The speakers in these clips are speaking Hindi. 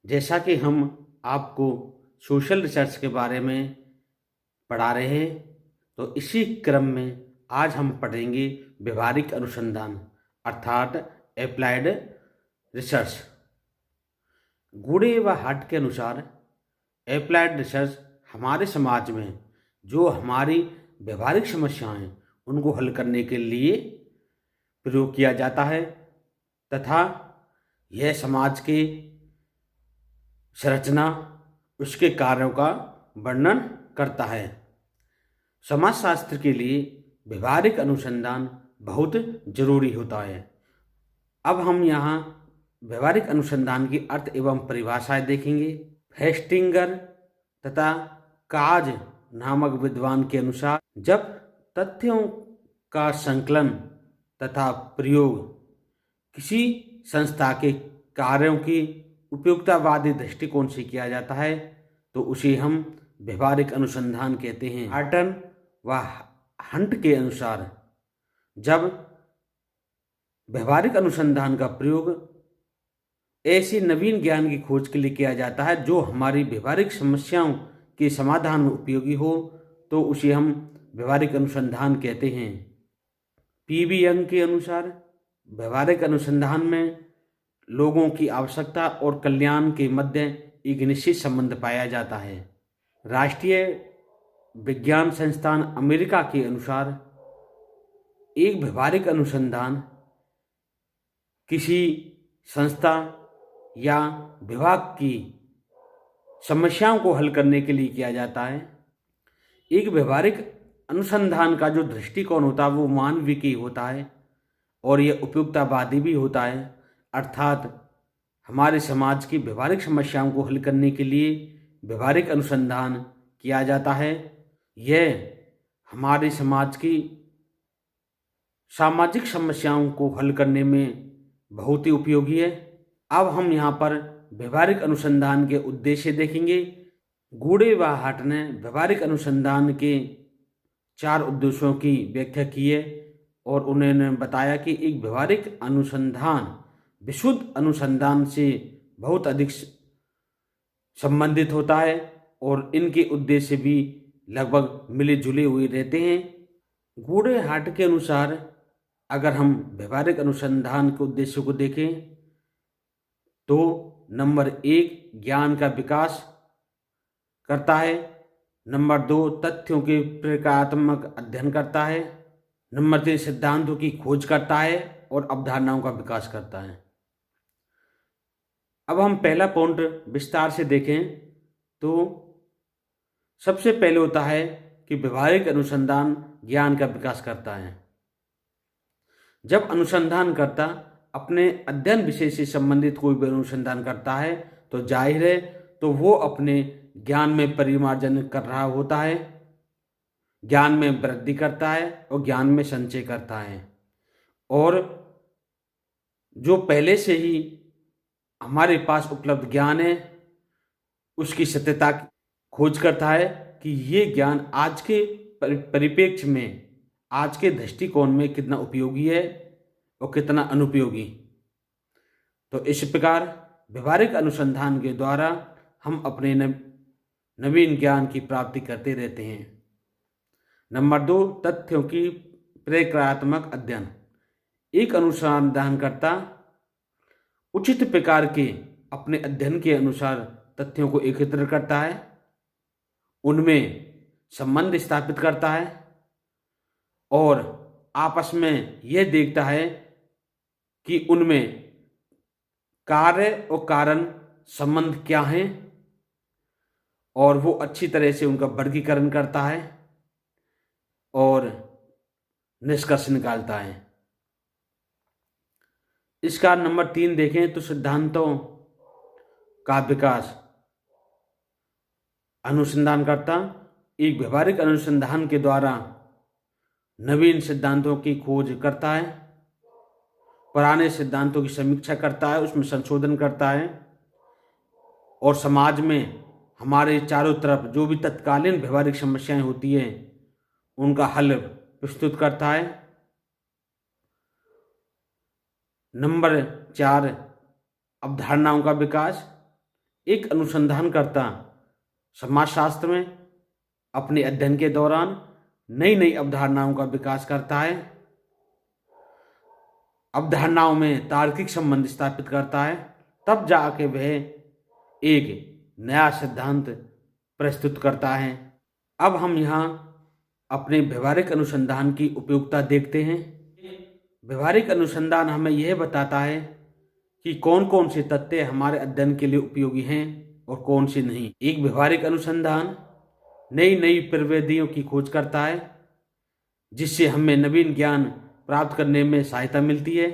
जैसा कि हम आपको सोशल रिसर्च के बारे में पढ़ा रहे हैं, तो इसी क्रम में आज हम पढ़ेंगे व्यवहारिक अनुसंधान अर्थात एप्लाइड रिसर्च। गूढ़े व हाट के अनुसार एप्लाइड रिसर्च हमारे समाज में जो हमारी व्यवहारिक समस्याएं हैं उनको हल करने के लिए प्रयोग किया जाता है तथा यह समाज के संरचना उसके कार्यों का वर्णन करता है। समाजशास्त्र के लिए व्यवहारिक अनुसंधान बहुत जरूरी होता है। अब हम यहाँ व्यवहारिक अनुसंधान की अर्थ एवं परिभाषाएं देखेंगे। फेस्टिंगर तथा काज नामक विद्वान के अनुसार जब तथ्यों का संकलन तथा प्रयोग किसी संस्था के कार्यों की उपयुक्तवादी दृष्टिकोण से किया जाता है तो उसे हम व्यवहारिक अनुसंधान कहते हैं। हार्टन व हंट के अनुसार जब व्यवहारिक अनुसंधान का प्रयोग ऐसी नवीन ज्ञान की खोज के लिए किया जाता है जो हमारी व्यवहारिक समस्याओं के समाधान में उपयोगी हो तो उसे हम व्यवहारिक अनुसंधान कहते हैं। पीवी यंग के अनुसार व्यवहारिक अनुसंधान में लोगों की आवश्यकता और कल्याण के मध्य एक निश्चित संबंध पाया जाता है। राष्ट्रीय विज्ञान संस्थान अमेरिका के अनुसार एक व्यवहारिक अनुसंधान किसी संस्था या विभाग की समस्याओं को हल करने के लिए किया जाता है। एक व्यवहारिक अनुसंधान का जो दृष्टिकोण होता है वो मानविकी होता है और यह उपयुक्तवादी भी होता है, अर्थात हमारे समाज की व्यवहारिक समस्याओं को हल करने के लिए व्यवहारिक अनुसंधान किया जाता है। यह हमारे समाज की सामाजिक समस्याओं को हल करने में बहुत ही उपयोगी है। अब हम यहाँ पर व्यवहारिक अनुसंधान के उद्देश्य देखेंगे। गूढ़े व हाट ने व्यवहारिक अनुसंधान के 4 उद्देश्यों की व्याख्या की है और उन्होंने बताया कि एक व्यवहारिक अनुसंधान विशुद्ध अनुसंधान से बहुत अधिक संबंधित होता है और इनके उद्देश्य भी लगभग मिले जुले हुए रहते हैं। गूढ़े हाट के अनुसार अगर हम व्यवहारिक अनुसंधान के उद्देश्य को देखें तो नंबर 1 ज्ञान का विकास करता है, नंबर 2 तथ्यों के प्रक्रियात्मक अध्ययन करता है, नंबर 3 सिद्धांतों की खोज करता है और अवधारणाओं का विकास करता है। अब हम पहला पॉइंट विस्तार से देखें तो सबसे पहले होता है कि व्यवहारिक अनुसंधान ज्ञान का विकास करता है। जब अनुसंधानकर्ता अपने अध्ययन विषय से संबंधित कोई भी अनुसंधान करता है तो जाहिर है तो वो अपने ज्ञान में परिमार्जन कर रहा होता है, ज्ञान में वृद्धि करता है और ज्ञान में संचय करता है और जो पहले से ही हमारे पास उपलब्ध ज्ञान है उसकी सत्यता की खोज करता है कि ये ज्ञान आज के परिप्रेक्ष्य में, आज के दृष्टिकोण में कितना उपयोगी है और कितना अनुपयोगी। तो इस प्रकार व्यवहारिक अनुसंधान के द्वारा हम अपने नवीन ज्ञान की प्राप्ति करते रहते हैं। नंबर 2 तथ्यों की प्रक्रियात्मक अध्ययन। एक अनुसंधानकर्ता उचित प्रकार के अपने अध्ययन के अनुसार तथ्यों को एकत्रित करता है, उनमें संबंध स्थापित करता है और आपस में यह देखता है कि उनमें कार्य और कारण संबंध क्या हैं और वो अच्छी तरह से उनका वर्गीकरण करता है और निष्कर्ष निकालता है। इसका नंबर 3 देखें तो सिद्धांतों का विकास। अनुसंधानकर्ता एक व्यवहारिक अनुसंधान के द्वारा नवीन सिद्धांतों की खोज करता है, पुराने सिद्धांतों की समीक्षा करता है, उसमें संशोधन करता है और समाज में हमारे चारों तरफ जो भी तत्कालीन व्यवहारिक समस्याएं होती हैं उनका हल प्रस्तुत करता है। नंबर 4 अवधारणाओं का विकास। एक अनुसंधानकर्ता समाजशास्त्र में अपने अध्ययन के दौरान नई नई अवधारणाओं का विकास करता है, अवधारणाओं में तार्किक संबंध स्थापित करता है, तब जाके वह एक नया सिद्धांत प्रस्तुत करता है। अब हम यहाँ अपने व्यवहारिक अनुसंधान की उपयोगिता देखते हैं। व्यवहारिक अनुसंधान हमें यह बताता है कि कौन कौन से तथ्य हमारे अध्ययन के लिए उपयोगी हैं और कौन से नहीं। एक व्यवहारिक अनुसंधान नई नई प्रविधियों की खोज करता है, जिससे हमें नवीन ज्ञान प्राप्त करने में सहायता मिलती है।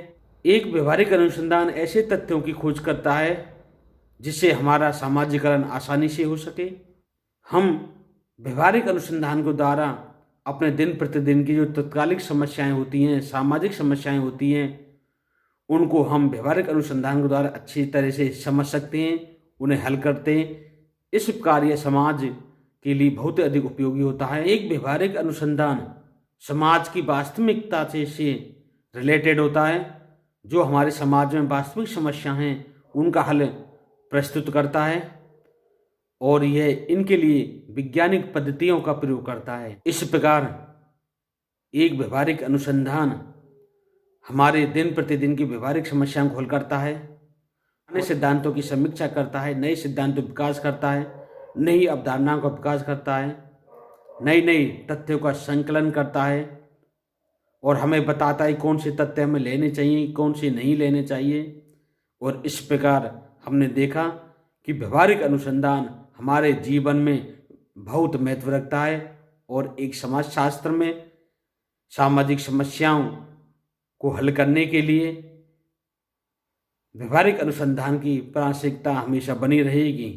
एक व्यवहारिक अनुसंधान ऐसे तथ्यों की खोज करता है जिससे हमारा सामाजिकरण आसानी से हो सके। हम व्यवहारिक अनुसंधान के द्वारा अपने दिन प्रतिदिन की जो तत्कालिक समस्याएं होती हैं, सामाजिक समस्याएं होती हैं, उनको हम व्यवहारिक अनुसंधान के द्वारा अच्छी तरह से समझ सकते हैं, उन्हें हल करते हैं। इस प्रकार यह समाज के लिए बहुत अधिक उपयोगी होता है। एक व्यवहारिक अनुसंधान समाज की वास्तविकता से रिलेटेड होता है, जो हमारे समाज में वास्तविक समस्या हैं उनका हल प्रस्तुत करता है और यह इनके लिए वैज्ञानिक पद्धतियों का प्रयोग करता है। इस प्रकार एक व्यवहारिक अनुसंधान हमारे दिन प्रतिदिन की व्यवहारिक समस्याओं को हल करता है, नए सिद्धांतों की समीक्षा करता है, नए सिद्धांतों का विकास करता है, नई अवधारणाओं का विकास करता है, नई नई तथ्यों का संकलन करता है और हमें बताता है कौन से तथ्य हमें लेने चाहिए, कौन से नहीं लेने चाहिए। और इस प्रकार हमने देखा कि व्यवहारिक अनुसंधान हमारे जीवन में बहुत महत्व रखता है और एक समाजशास्त्र में सामाजिक समस्याओं को हल करने के लिए व्यवहारिक अनुसंधान की प्रासंगिकता हमेशा बनी रहेगी।